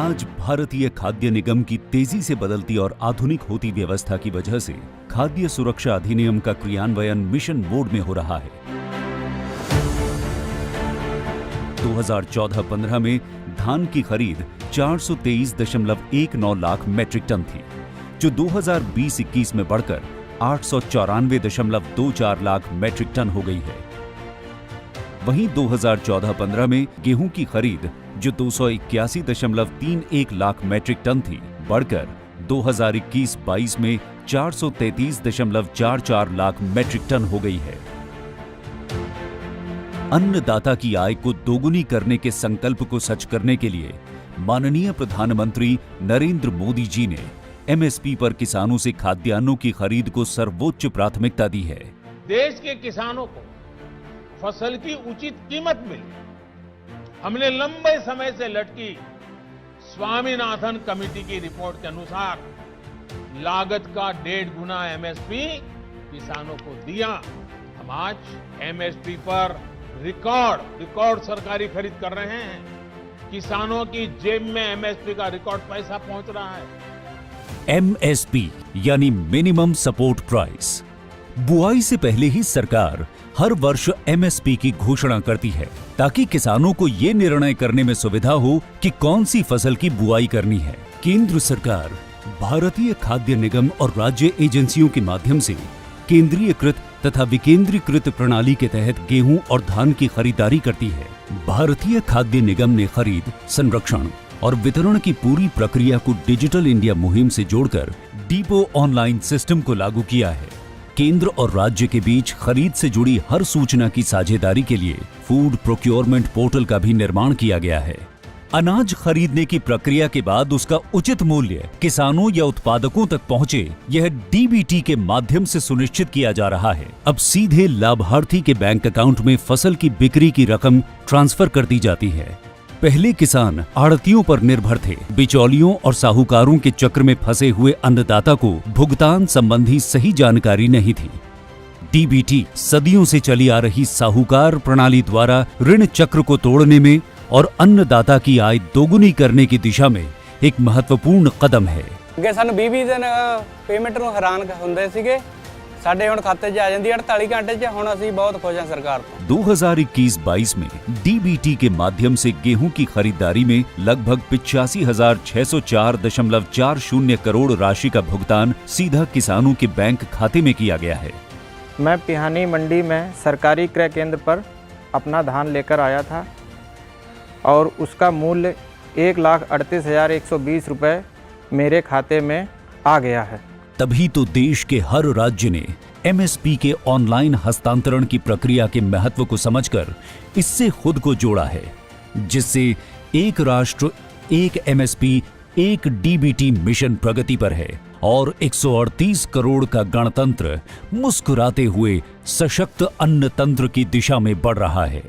आज भारतीय खाद्य निगम की तेजी से बदलती और आधुनिक होती व्यवस्था की वजह से खाद्य सुरक्षा अधिनियम का क्रियान्वयन मिशन मोड में हो रहा है। 2014-15 में धान की खरीद 423.19 लाख मैट्रिक टन थी, जो 2020-21 में बढ़कर 894.24 लाख मैट्रिक टन हो गई है। वहीं 2014-15 में गेहूं की खरीद जो 281.31 लाख मैट्रिक टन थी, बढ़कर 2021-22 में 433.44 लाख मैट्रिक टन हो गई है। अन्नदाता की आय को दोगुनी करने के संकल्प को सच करने के लिए माननीय प्रधानमंत्री नरेंद्र मोदी जी ने एमएसपी पर किसानों से खाद्यान्नों की खरीद को सर्वोच्च प्राथमिकता दी है। देश के किसानों को फसल की उचित कीमत मिले, हमने लंबे समय से लटकी स्वामीनाथन कमेटी की रिपोर्ट के अनुसार लागत का 1.5 गुना एमएसपी किसानों को दिया। हम आज एमएसपी पर रिकॉर्ड सरकारी खरीद कर रहे हैं। किसानों की जेब में एमएसपी का रिकॉर्ड पैसा पहुंच रहा है। एमएसपी यानी मिनिमम सपोर्ट प्राइस। बुआई से पहले ही सरकार हर वर्ष एमएसपी की घोषणा करती है ताकि किसानों को ये निर्णय करने में सुविधा हो कि कौन सी फसल की बुआई करनी है। केंद्र सरकार भारतीय खाद्य निगम और राज्य एजेंसियों के माध्यम से केंद्रीयकृत तथा विकेंद्रीकृत प्रणाली के तहत गेहूं और धान की खरीदारी करती है। भारतीय खाद्य निगम ने खरीद, संरक्षण और वितरण की पूरी प्रक्रिया को डिजिटल इंडिया मुहिम से जोड़कर डिपो ऑनलाइन सिस्टम को लागू किया है। केंद्र और राज्य के बीच खरीद से जुड़ी हर सूचना की साझेदारी के लिए फूड प्रोक्योरमेंट पोर्टल का भी निर्माण किया गया है। अनाज खरीदने की प्रक्रिया के बाद उसका उचित मूल्य किसानों या उत्पादकों तक पहुंचे, यह डीबीटी के माध्यम से सुनिश्चित किया जा रहा है। अब सीधे लाभार्थी के बैंक अकाउंट में फसल की बिक्री की रकम ट्रांसफर कर दी जाती है। पहले किसान आड़तियों पर निर्भर थे। बिचौलियों और साहूकारों के चक्र में फंसे हुए अन्नदाता को भुगतान संबंधी सही जानकारी नहीं थी। डीबीटी सदियों से चली आ रही साहूकार प्रणाली द्वारा ऋण चक्र को तोड़ने में और अन्नदाता की आय दोगुनी करने की दिशा में एक महत्वपूर्ण कदम है। ਸਾਨੂੰ 20 दिन पेमेंट ਨੂੰ हैरान ਹੁੰਦੇ ਸੀਗੇ, ਸਾਡੇ ਹੁਣ ਖਾਤੇ 'ਚ आ ਜਾਂਦੀ 48 घंटे 'ਚ। ਹੁਣ ਅਸੀਂ बहुत खुश हैं सरकार ਤੋਂ। 2021-22 में डीबीटी के माध्यम से गेहूं की खरीदारी में लगभग 85,604.40 करोड़ राशि का भुगतान सीधा किसानों के बैंक खाते में किया गया है। मैं पिहानी मंडी में सरकारी क्रय केंद्र पर अपना धान लेकर आया था और उसका मूल्य 1,38,120 रुपये मेरे खाते में आ गया है। तभी तो देश के हर राज्य ने एमएसपी के ऑनलाइन हस्तांतरण की प्रक्रिया के महत्व को समझकर इससे खुद को जोड़ा है, जिससे एक राष्ट्र एक एमएसपी एक डीबीटी मिशन प्रगति पर है और 138 करोड़ का गणतंत्र मुस्कुराते हुए सशक्त अन्न तंत्र की दिशा में बढ़ रहा है।